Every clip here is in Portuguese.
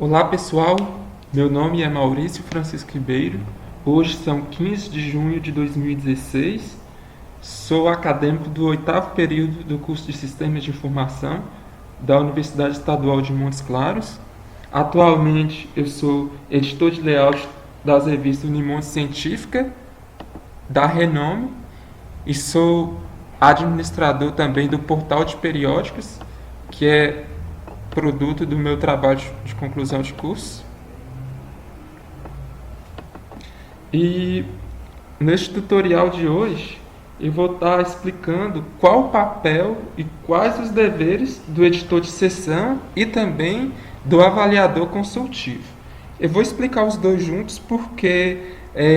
Olá pessoal, meu nome é Maurício Francisco Ribeiro. Hoje são 15 de junho de 2016. Sou acadêmico do oitavo período do curso de Sistemas de Informação da Universidade Estadual de Montes Claros. Atualmente eu sou editor de layout das revistas Unimonte Científica, da Renome, e sou administrador também do portal de periódicos, que é produto do meu trabalho de conclusão de curso. E neste tutorial de hoje eu vou estar explicando qual o papel e quais os deveres do editor de seção e também do avaliador consultivo. Eu vou explicar os dois juntos porque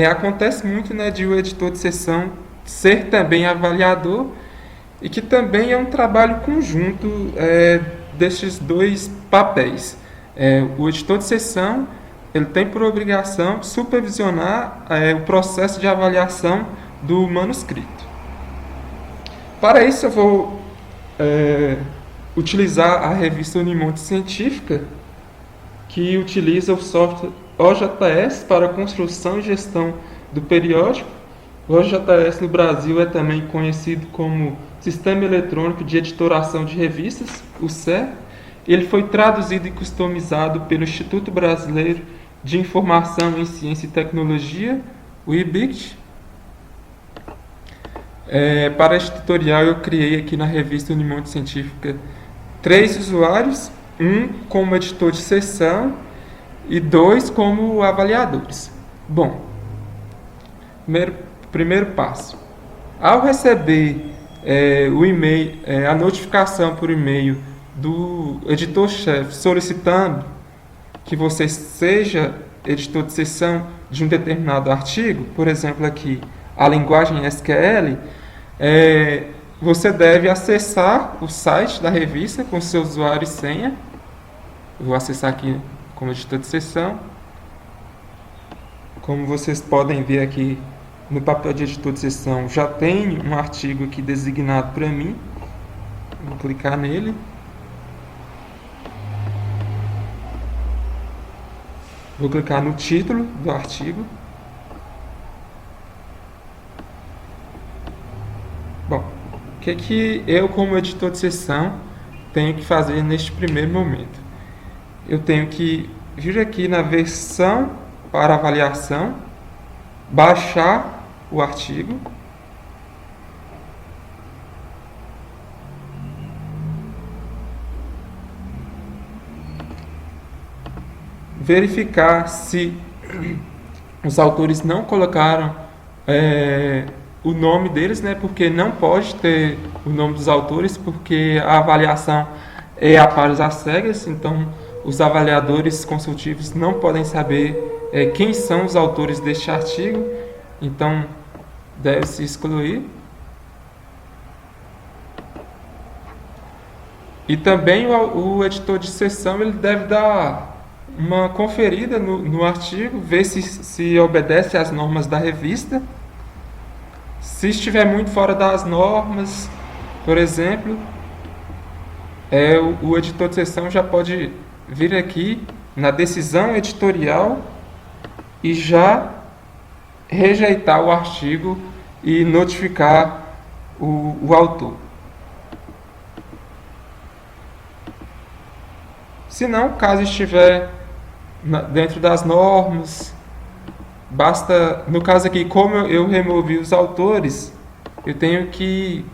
acontece muito, né, de o editor de seção ser também avaliador e que também é um trabalho conjunto destes dois papéis. O editor de seção ele tem por obrigação supervisionar o processo de avaliação do manuscrito. Para isso eu vou utilizar a revista Unimonte Científica, que utiliza o software OJS para construção e gestão do periódico. O OJS no Brasil é também conhecido como Sistema Eletrônico de Editoração de Revistas, o SER. Ele foi traduzido e customizado pelo Instituto Brasileiro de Informação em Ciência e Tecnologia, o IBICT. Para este tutorial eu criei aqui na revista Unimonte Científica 3 usuários, um como editor de seção e 2 como avaliadores. Bom, primeiro passo. Ao receber o e-mail, a notificação por e-mail do editor-chefe solicitando que você seja editor de seção de um determinado artigo, por exemplo aqui a linguagem SQL, você deve acessar o site da revista com seu usuário e senha. Eu vou acessar aqui como editor de seção. Como vocês podem ver aqui no papel de editor de seção, já tem um artigo aqui designado para mim. Vou clicar nele. Vou clicar no título do artigo. Bom, o que eu, como editor de seção, tenho que fazer neste primeiro momento? Eu tenho que vir aqui na versão para avaliação, baixar o artigo, verificar se os autores não colocaram o nome deles, né? Porque não pode ter o nome dos autores, porque a avaliação é a pares às cegas, então os avaliadores consultivos não podem saber quem são os autores deste artigo, então deve-se excluir. E também o editor de seção ele deve dar uma conferida no artigo, ver se obedece às normas da revista. Se estiver muito fora das normas, por exemplo, o editor de seção já pode vir aqui na decisão editorial e já rejeitar o artigo e notificar o autor. Se não, caso estiver dentro das normas, basta, no caso aqui, como eu removi os autores, eu tenho que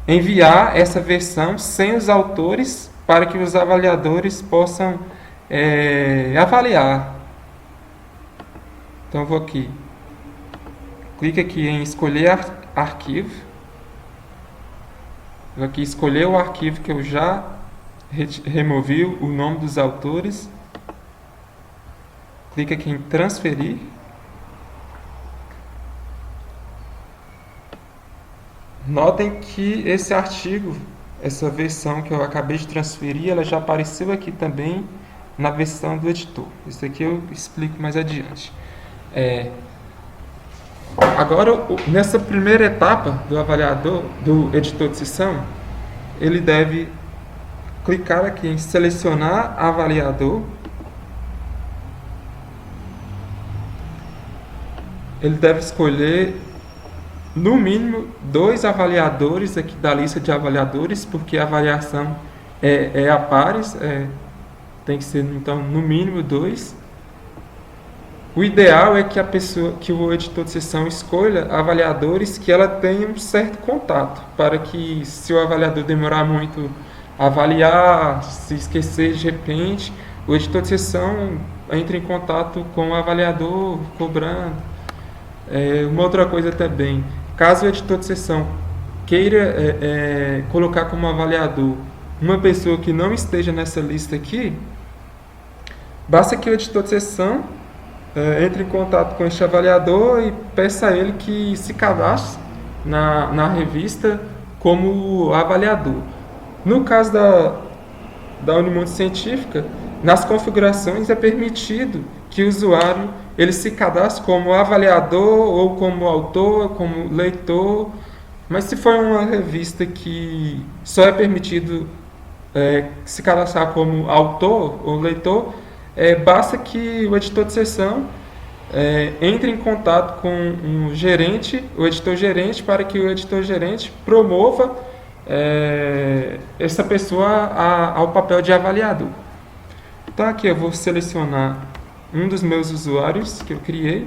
enviar essa versão sem os autores para que os avaliadores possam avaliar. Então eu vou aqui, clique aqui em escolher arquivo, vou aqui escolher o arquivo que eu já removi o nome dos autores, clique aqui em transferir, notem que esse artigo, essa versão que eu acabei de transferir, ela já apareceu aqui também na versão do editor. Isso aqui eu explico mais adiante. Agora, nessa primeira etapa do avaliador, do editor de seção, ele deve clicar aqui em selecionar avaliador ele deve escolher no mínimo 2 avaliadores aqui da lista de avaliadores, porque a avaliação é a pares, tem que ser então no mínimo 2. O ideal é que que o editor de sessão escolha avaliadores que ela tenha um certo contato, para que se o avaliador demorar muito a avaliar, se esquecer de repente, o editor de sessão entre em contato com o avaliador cobrando. Uma outra coisa também, caso o editor de sessão queira colocar como avaliador uma pessoa que não esteja nessa lista aqui, basta que o editor de sessão entre em contato com este avaliador e peça a ele que se cadastre na revista como avaliador. No caso da Unimundo Científica, nas configurações é permitido que o usuário ele se cadastre como avaliador ou como autor, como leitor, mas se for uma revista que só é permitido se cadastrar como autor ou leitor, basta que o editor de sessão entre em contato com um gerente, o editor gerente, para que o editor gerente promova essa pessoa ao papel de avaliador. Então aqui eu vou selecionar um dos meus usuários que eu criei.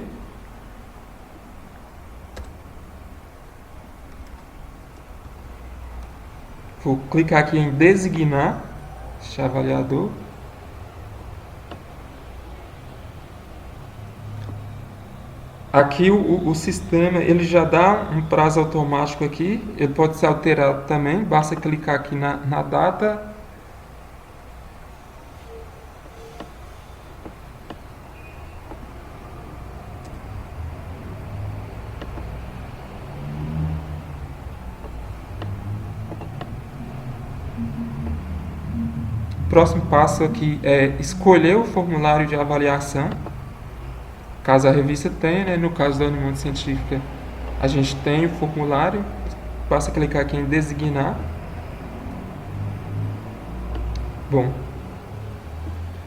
Vou clicar aqui em designar este avaliador. Aqui o sistema ele já dá um prazo automático aqui, ele pode ser alterado também, basta clicar aqui na data. O próximo passo aqui é escolher o formulário de avaliação. Caso a revista tenha, no caso da Unimundo Científica, a gente tem o formulário, basta clicar aqui em designar. Bom,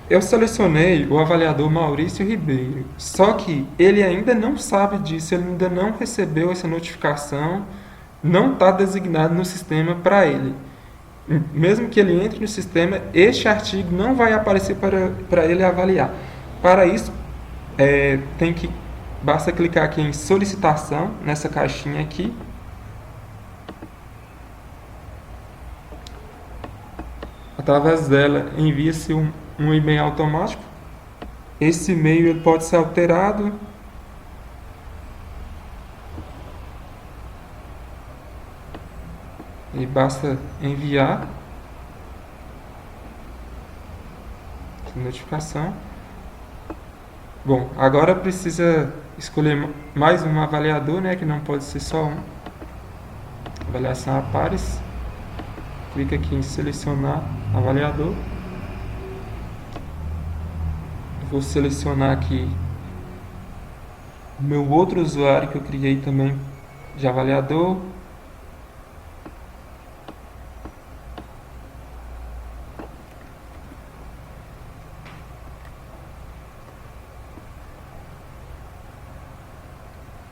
eu selecionei o avaliador Maurício Ribeiro, só que ele ainda não sabe disso, ele ainda não recebeu essa notificação, não está designado no sistema para ele. Mesmo que ele entre no sistema, este artigo não vai aparecer para ele avaliar. Para isso, basta clicar aqui em solicitação, nessa caixinha aqui. Através dela, envia-se um e-mail automático. Esse e-mail ele pode ser alterado. E basta enviar notificação. Bom, agora precisa escolher mais um avaliador, né, que não pode ser só um. Avaliação a pares. Clica aqui em selecionar avaliador. Vou selecionar aqui o meu outro usuário que eu criei também de avaliador.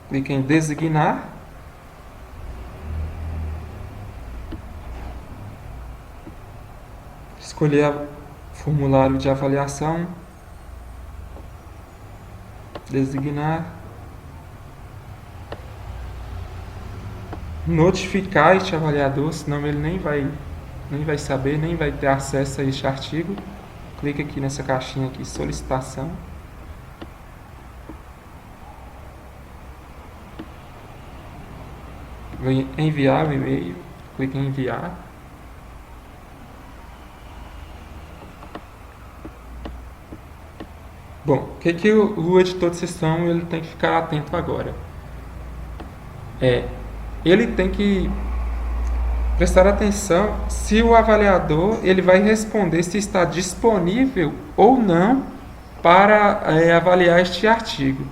Clique em designar. Escolher o formulário de avaliação. Designar. Notificar este avaliador, senão ele nem vai saber, nem vai ter acesso a este artigo. Clique aqui nessa caixinha aqui, solicitação. Vou enviar o e-mail, clique em enviar. Bom, o que o editor de sessão ele tem que ficar atento agora? Ele tem que prestar atenção se o avaliador ele vai responder se está disponível ou não para avaliar este artigo.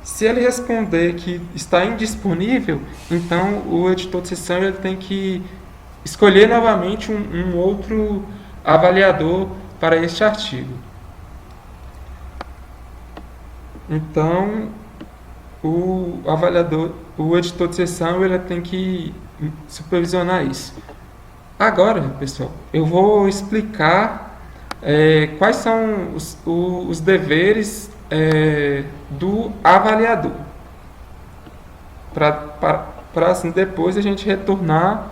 Se ele responder que está indisponível, então o editor de sessão ele tem que escolher novamente um outro avaliador para este artigo. Então, o avaliador, o editor de sessão, ele tem que supervisionar isso. Agora, pessoal, eu vou explicar quais são os deveres do avaliador, para assim, depois a gente retornar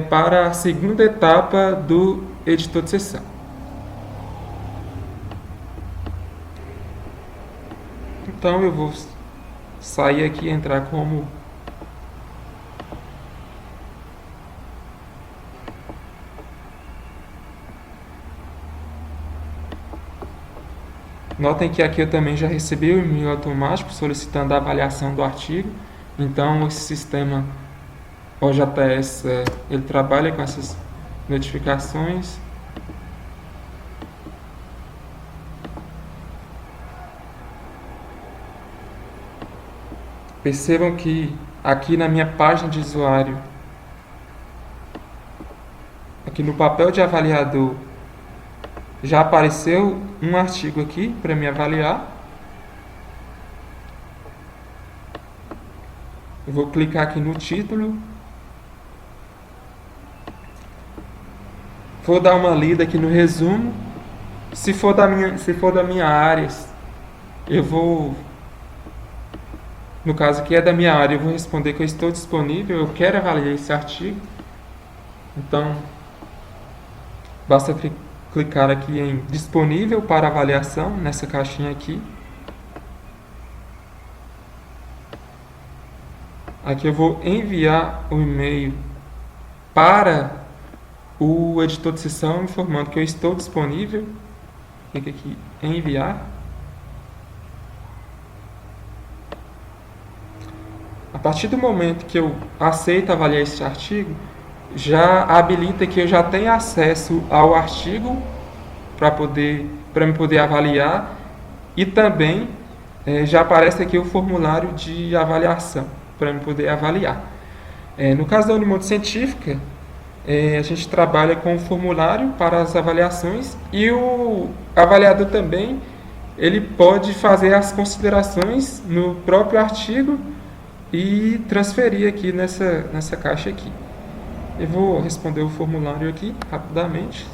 para a segunda etapa do editor de sessão. Então eu vou sair aqui e entrar como notem que aqui eu também já recebi o e-mail automático solicitando a avaliação do artigo. Então esse sistema OJS ele trabalha com essas notificações. Percebam que aqui na minha página de usuário, aqui no papel de avaliador, já apareceu um artigo aqui para me avaliar. Eu vou clicar aqui no título. Vou dar uma lida aqui no resumo. Se for da minha área, eu vou... No caso aqui é da minha área, eu vou responder que eu estou disponível, eu quero avaliar esse artigo. Então, basta clicar aqui em disponível para avaliação, nessa caixinha aqui. Aqui eu vou enviar o e-mail para o editor de sessão, informando que eu estou disponível. Clique aqui em enviar. A partir do momento que eu aceito avaliar esse artigo, já habilita que eu já tenho acesso ao artigo para me poder avaliar, e também já aparece aqui o formulário de avaliação para me poder avaliar. No caso da Unimonte Científica, a gente trabalha com o formulário para as avaliações, e o avaliador também ele pode fazer as considerações no próprio artigo e transferir aqui nessa caixa aqui. Eu vou responder o formulário aqui rapidamente,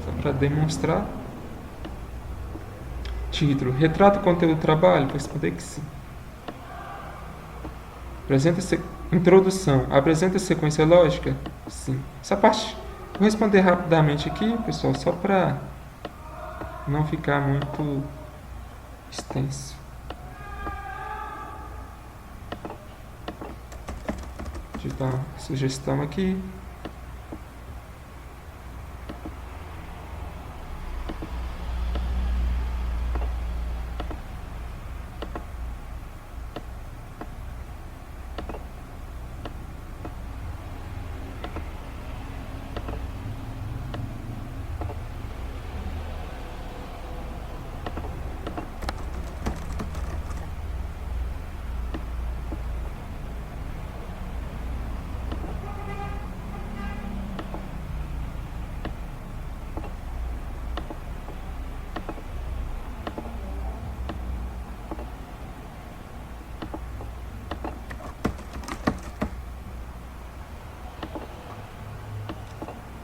só para demonstrar. Título: retrata o conteúdo do trabalho? Vou responder que sim. Introdução: apresenta sequência lógica? Sim. Essa parte vou responder rapidamente aqui, pessoal, só para não ficar muito extenso. Digitar sugestão aqui.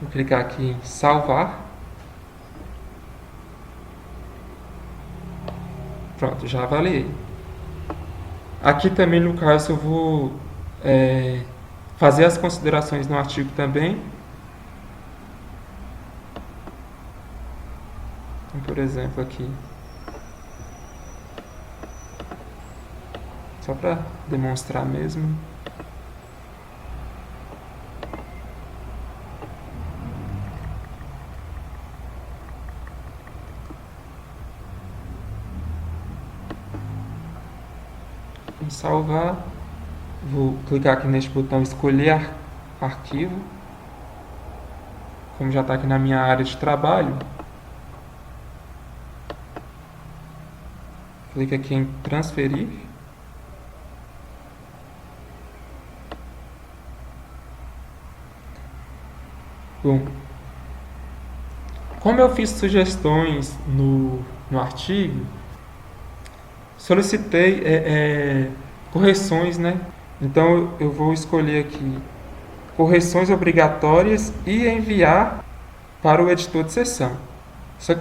Vou clicar aqui em salvar. Pronto, já avaliei. Aqui também, no caso, eu vou fazer as considerações no artigo também. Então, por exemplo, aqui, só para demonstrar mesmo. Em salvar, vou clicar aqui neste botão escolher arquivo. Como já está aqui na minha área de trabalho, clica aqui em transferir. Bom, como eu fiz sugestões no artigo, solicitei correções, né? Então eu vou escolher aqui correções obrigatórias e enviar para o editor de sessão.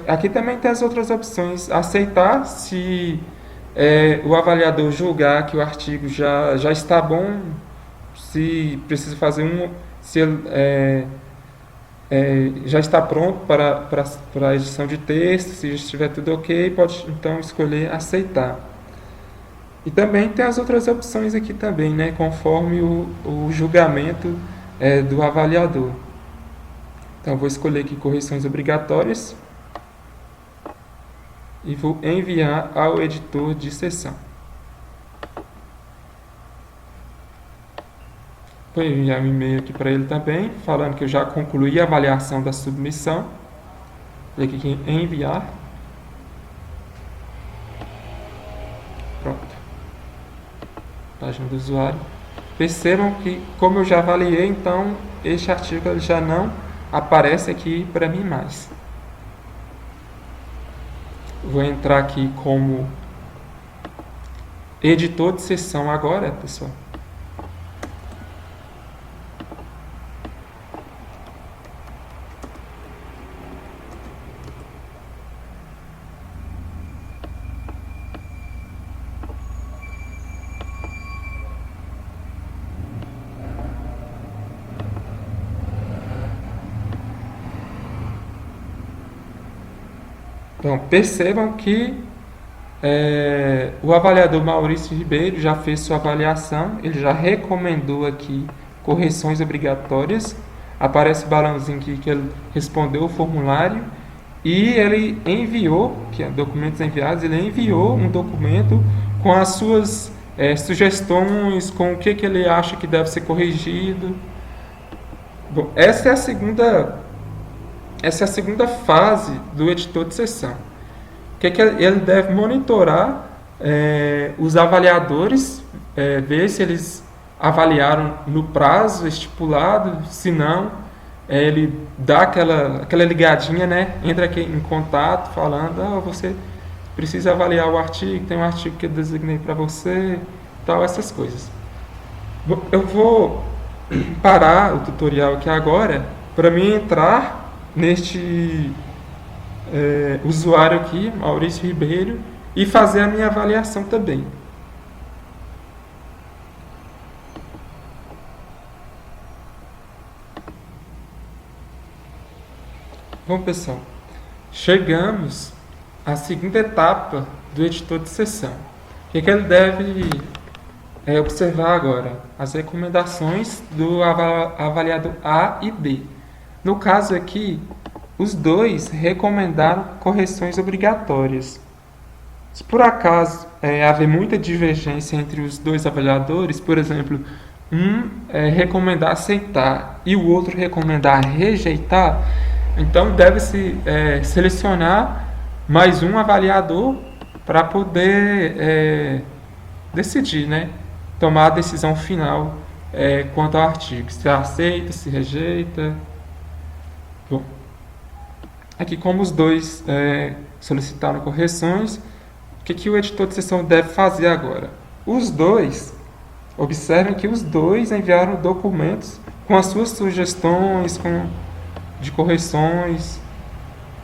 Aqui também tem as outras opções. Aceitar se o avaliador julgar que o artigo já está bom, se precisa fazer se ele já está pronto para a edição de texto, se estiver tudo ok, pode então escolher aceitar. E também tem as outras opções aqui também, né, conforme o julgamento do avaliador. Então vou escolher aqui correções obrigatórias e vou enviar ao editor de sessão. Vou enviar um e-mail aqui para ele também, falando que eu já concluí a avaliação da submissão. Vou clicar aqui em enviar. Pronto. Página do usuário. Percebam que, como eu já avaliei, então este artigo ele já não aparece aqui para mim mais. Vou entrar aqui como editor de sessão agora, pessoal. Então, percebam que o avaliador Maurício Ribeiro já fez sua avaliação, ele já recomendou aqui correções obrigatórias, aparece o balãozinho aqui que ele respondeu o formulário e ele enviou, que é documentos enviados, ele enviou um documento com as suas sugestões, com o que ele acha que deve ser corrigido. Bom, essa é a segunda fase do editor de sessão. O que ele deve monitorar os avaliadores, ver se eles avaliaram no prazo estipulado, se não, ele dá aquela ligadinha, né? Entra aqui em contato falando, você precisa avaliar o artigo, tem um artigo que eu designei para você, tal, essas coisas. Eu vou parar o tutorial aqui agora para mim entrar neste usuário aqui, Maurício Ribeiro, e fazer a minha avaliação também. Bom, pessoal, chegamos à segunda etapa do editor de sessão. O que ele deve observar agora? As recomendações do avaliador A e B. No caso aqui, os dois recomendaram correções obrigatórias. Se por acaso haver muita divergência entre os dois avaliadores, por exemplo, recomendar aceitar e o outro recomendar rejeitar, então deve-se selecionar mais um avaliador para poder decidir, né? Tomar a decisão final quanto ao artigo, se aceita, se rejeita. Bom, aqui como os dois solicitaram correções, o que o editor de sessão deve fazer agora? Observem que os dois enviaram documentos com as suas sugestões de correções,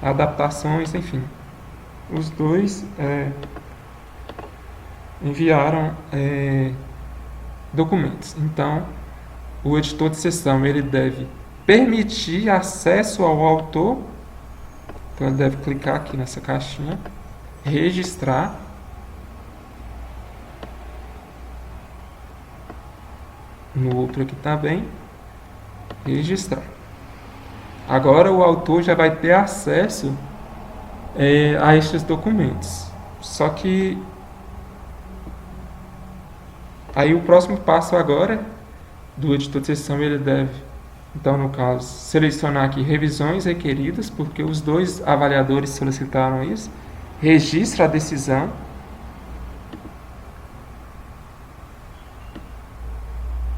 adaptações, enfim. Os dois enviaram documentos. Então, o editor de sessão ele deve permitir acesso ao autor. Então, ele deve clicar aqui nessa caixinha, registrar. No outro aqui também, registrar. Agora o autor já vai ter acesso a estes documentos. Só que aí o próximo passo agora do editor de sessão ele deve, então no caso, selecionar aqui revisões requeridas, porque os dois avaliadores solicitaram isso. Registra a decisão.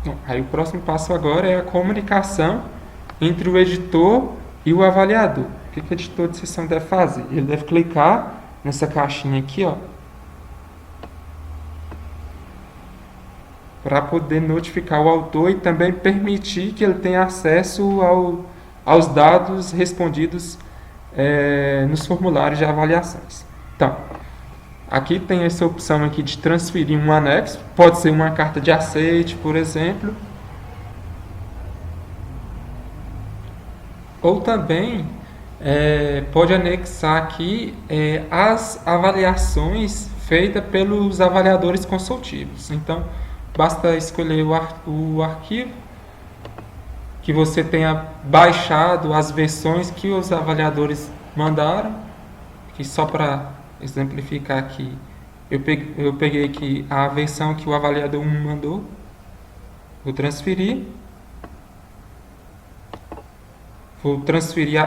Bom, aí o próximo passo agora é a comunicação entre o editor e o avaliador. O que o editor de sessão deve fazer? Ele deve clicar nessa caixinha aqui, ó, para poder notificar o autor e também permitir que ele tenha acesso aos dados respondidos nos formulários de avaliações. Então, aqui tem essa opção aqui de transferir um anexo, pode ser uma carta de aceite, por exemplo, ou também pode anexar aqui as avaliações feitas pelos avaliadores consultivos. Então, basta escolher o arquivo que você tenha baixado as versões que os avaliadores mandaram, que só para exemplificar aqui, eu peguei aqui a versão que o avaliador 1 mandou, vou transferir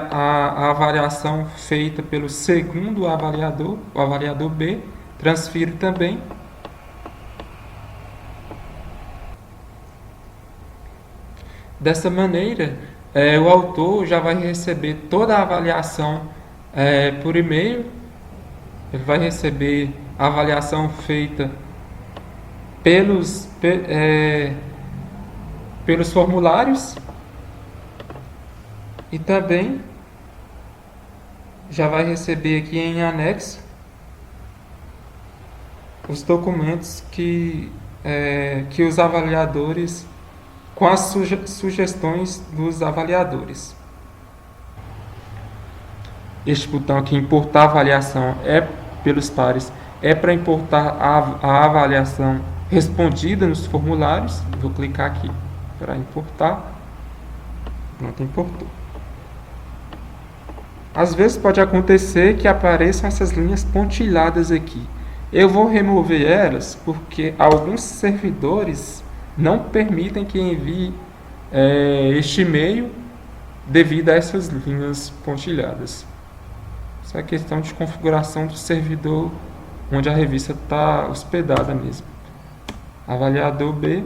a avaliação feita pelo segundo avaliador, o avaliador B, transfiro também. Dessa maneira, o autor já vai receber toda a avaliação por e-mail, ele vai receber a avaliação feita pelos formulários e também já vai receber aqui em anexo os documentos que os avaliadores, com as sugestões dos avaliadores. Este botão aqui, importar avaliação, pelos pares, para importar a avaliação respondida nos formulários. Vou clicar aqui para importar. Pronto, importou. Às vezes pode acontecer que apareçam essas linhas pontilhadas aqui. Eu vou remover elas porque alguns servidores não permitem que envie este e-mail devido a essas linhas pontilhadas. Isso é questão de configuração do servidor onde a revista está hospedada mesmo. Avaliador B.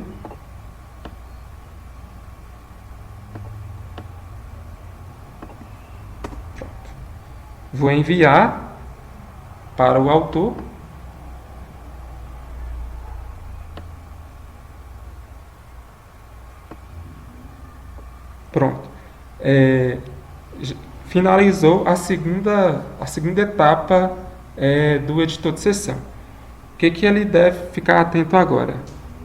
Vou enviar para o autor. Pronto. Finalizou a segunda etapa do editor de sessão. O que ele deve ficar atento agora?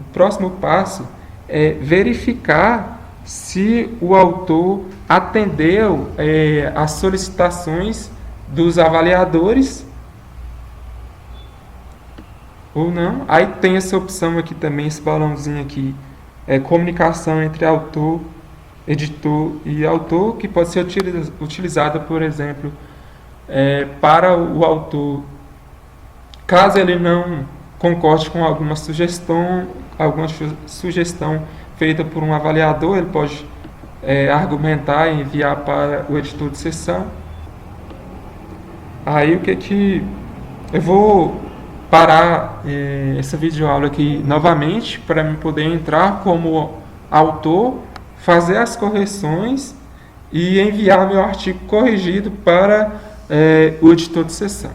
O próximo passo é verificar se o autor atendeu às solicitações dos avaliadores ou não. Aí tem essa opção aqui também, esse balãozinho aqui, comunicação entre autor, editor e autor, que pode ser utilizada, por exemplo, para o autor, caso ele não concorde com alguma sugestão feita por um avaliador, ele pode argumentar e enviar para o editor de sessão. Aí eu vou parar essa videoaula aqui novamente para eu poder entrar como autor, fazer as correções e enviar meu artigo corrigido para o editor de sessão.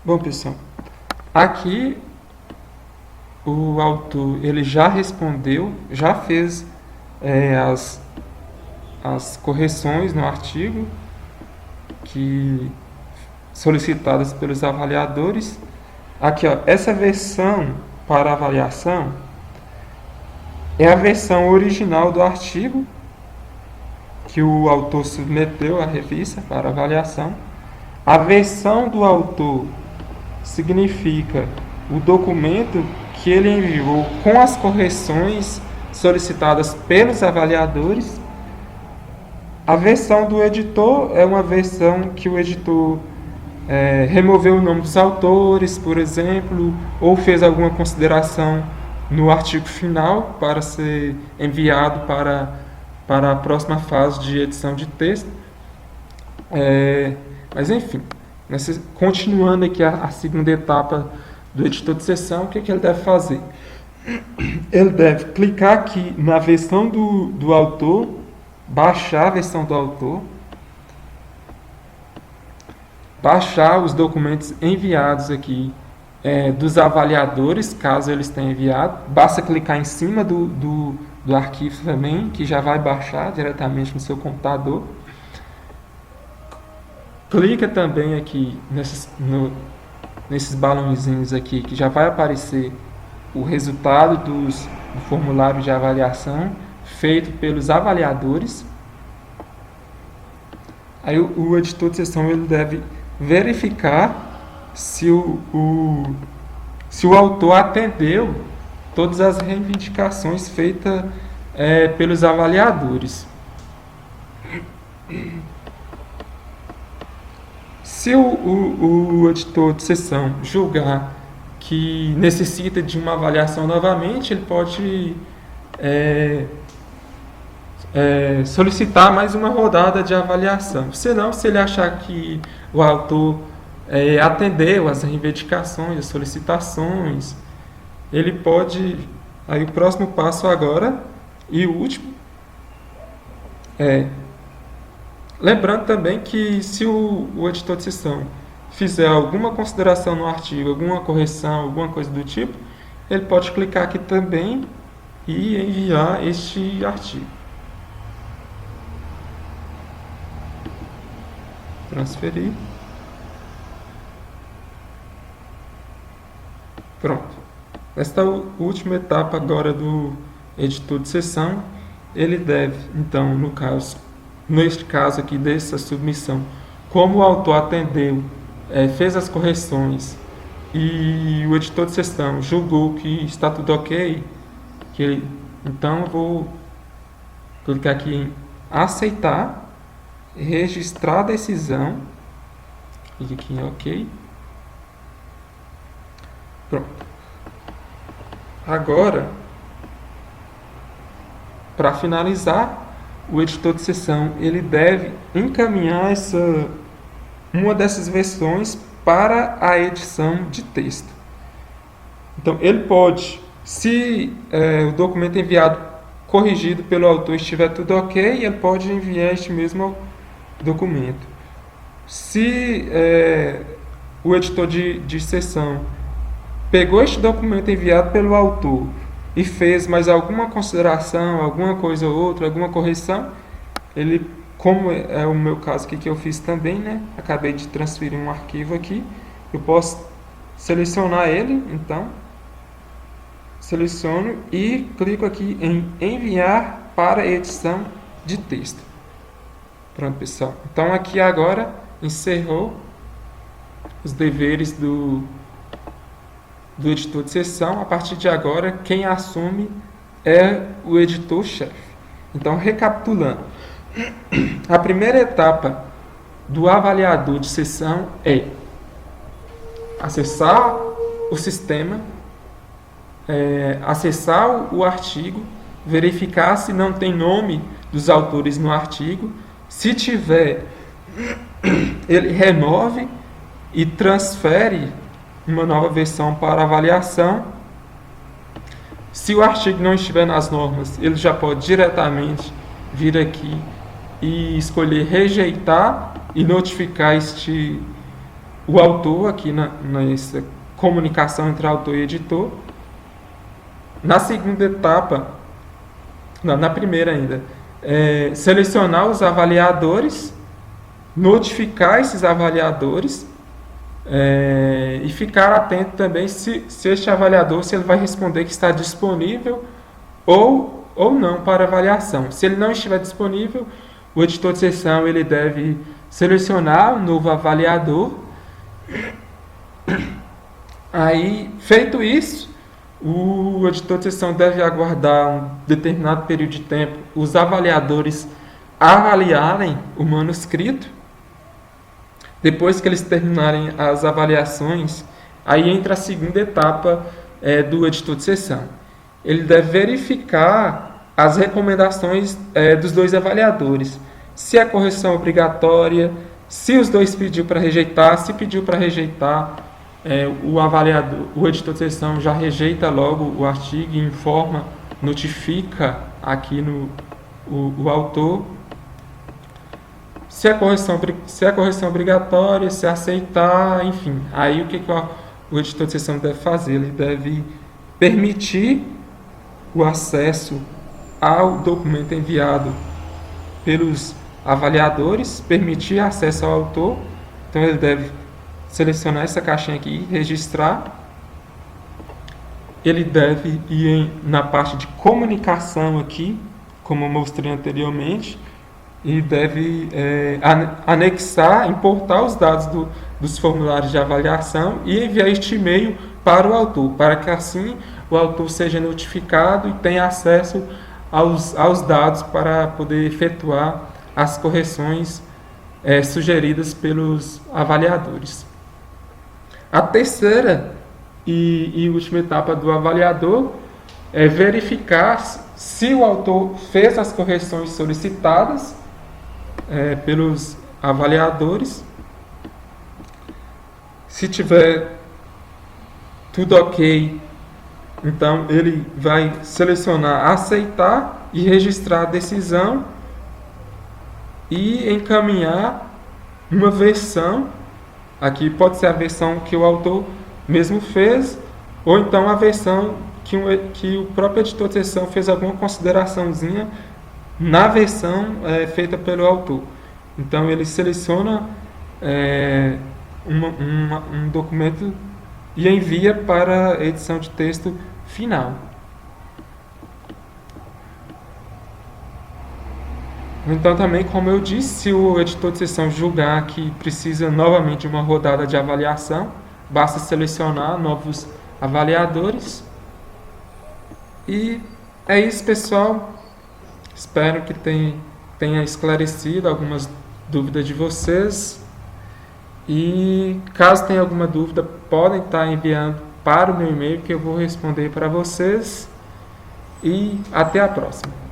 Bom, pessoal, aqui o autor ele já respondeu, já fez as correções no artigo solicitadas pelos avaliadores. Aqui, ó, essa versão para avaliação é a versão original do artigo que o autor submeteu à revista para avaliação. A versão do autor significa o documento que ele enviou com as correções solicitadas pelos avaliadores. A versão do editor é uma versão que o editor removeu o nome dos autores, por exemplo, ou fez alguma consideração no artigo final para ser enviado para a próxima fase de edição de texto. Mas enfim, continuando aqui a segunda etapa do editor de sessão, o que ele deve fazer? Ele deve clicar aqui na versão do autor, baixar a versão do autor. baixar os documentos enviados aqui dos avaliadores, caso eles tenham enviado. Basta clicar em cima do arquivo também, que já vai baixar diretamente no seu computador. Clica também aqui nesses balãozinhos aqui, que já vai aparecer o resultado do formulário de avaliação feito pelos avaliadores. Aí o editor de sessão ele deve verificar se o autor atendeu todas as reivindicações feitas pelos avaliadores. Se o editor de sessão julgar que necessita de uma avaliação novamente, ele pode solicitar mais uma rodada de avaliação. Senão, se ele achar que o autor atendeu as reivindicações, as solicitações, ele pode... Aí o próximo passo agora, e o último, lembrando também que se o editor de sessão fizer alguma consideração no artigo, alguma correção, alguma coisa do tipo, ele pode clicar aqui também e enviar este artigo. Transferir. Pronto. Esta última etapa agora do editor de sessão, ele deve, então, neste caso aqui dessa submissão, como o autor atendeu, fez as correções e o editor de sessão julgou que está tudo ok, então eu vou clicar aqui em aceitar, registrar a decisão, clique aqui em ok. Pronto. Agora, para finalizar, o editor de sessão ele deve encaminhar uma dessas versões para a edição de texto. Então, ele pode, se o documento enviado corrigido pelo autor estiver tudo ok, ele pode enviar este mesmo documento. Se o editor de sessão pegou este documento enviado pelo autor e fez mais alguma consideração, alguma coisa ou outra, alguma correção, ele, como é o meu caso aqui que eu fiz também, né? Acabei de transferir um arquivo aqui, eu posso selecionar ele, então, seleciono e clico aqui em enviar para edição de texto. Pronto, pessoal. Então, aqui agora encerrou os deveres do editor de sessão. A partir de agora, quem assume é o editor-chefe. Então, recapitulando, a primeira etapa do avaliador de sessão é acessar o sistema, acessar o artigo, verificar se não tem nome dos autores no artigo. Se tiver, ele remove e transfere uma nova versão para avaliação. Se o artigo não estiver nas normas, ele já pode diretamente vir aqui e escolher rejeitar e notificar o autor aqui nessa comunicação entre autor e editor. Na segunda etapa, na primeira ainda, selecionar os avaliadores, notificar esses avaliadores, e ficar atento também se este avaliador, se ele vai responder que está disponível ou não para avaliação. Se ele não estiver disponível, o editor de sessão ele deve selecionar um novo avaliador. Aí, feito isso, o editor de sessão deve aguardar um determinado período de tempo os avaliadores avaliarem o manuscrito. Depois que eles terminarem as avaliações, aí entra a segunda etapa do editor de sessão. Ele deve verificar as recomendações dos dois avaliadores. Se a correção é obrigatória, se os dois pediu para rejeitar, se pediu para rejeitar, o editor de sessão já rejeita logo o artigo e informa, notifica aqui o autor. se é correção obrigatória, se aceitar, enfim. Aí o que o editor de sessão deve fazer? Ele deve permitir o acesso ao documento enviado pelos avaliadores, permitir acesso ao autor. Então ele deve selecionar essa caixinha aqui e registrar. Ele deve ir na parte de comunicação aqui, como eu mostrei anteriormente, e deve anexar, importar os dados dos formulários de avaliação e enviar este e-mail para o autor, para que assim o autor seja notificado e tenha acesso aos dados para poder efetuar as correções sugeridas pelos avaliadores. A terceira e última etapa do avaliador é verificar se o autor fez as correções solicitadas pelos avaliadores. Se tiver tudo ok, então ele vai selecionar aceitar e registrar a decisão e encaminhar uma versão. Aqui pode ser a versão que o autor mesmo fez, ou então a versão que o próprio editor de sessão fez alguma consideraçãozinha na versão feita pelo autor. Então ele seleciona um documento e envia para a edição de texto final. Então também, como eu disse, se o editor de sessão julgar que precisa novamente de uma rodada de avaliação, basta selecionar novos avaliadores. E é isso, pessoal. Espero que tenha esclarecido algumas dúvidas de vocês. E caso tenha alguma dúvida, podem estar enviando para o meu e-mail que eu vou responder para vocês. E até a próxima.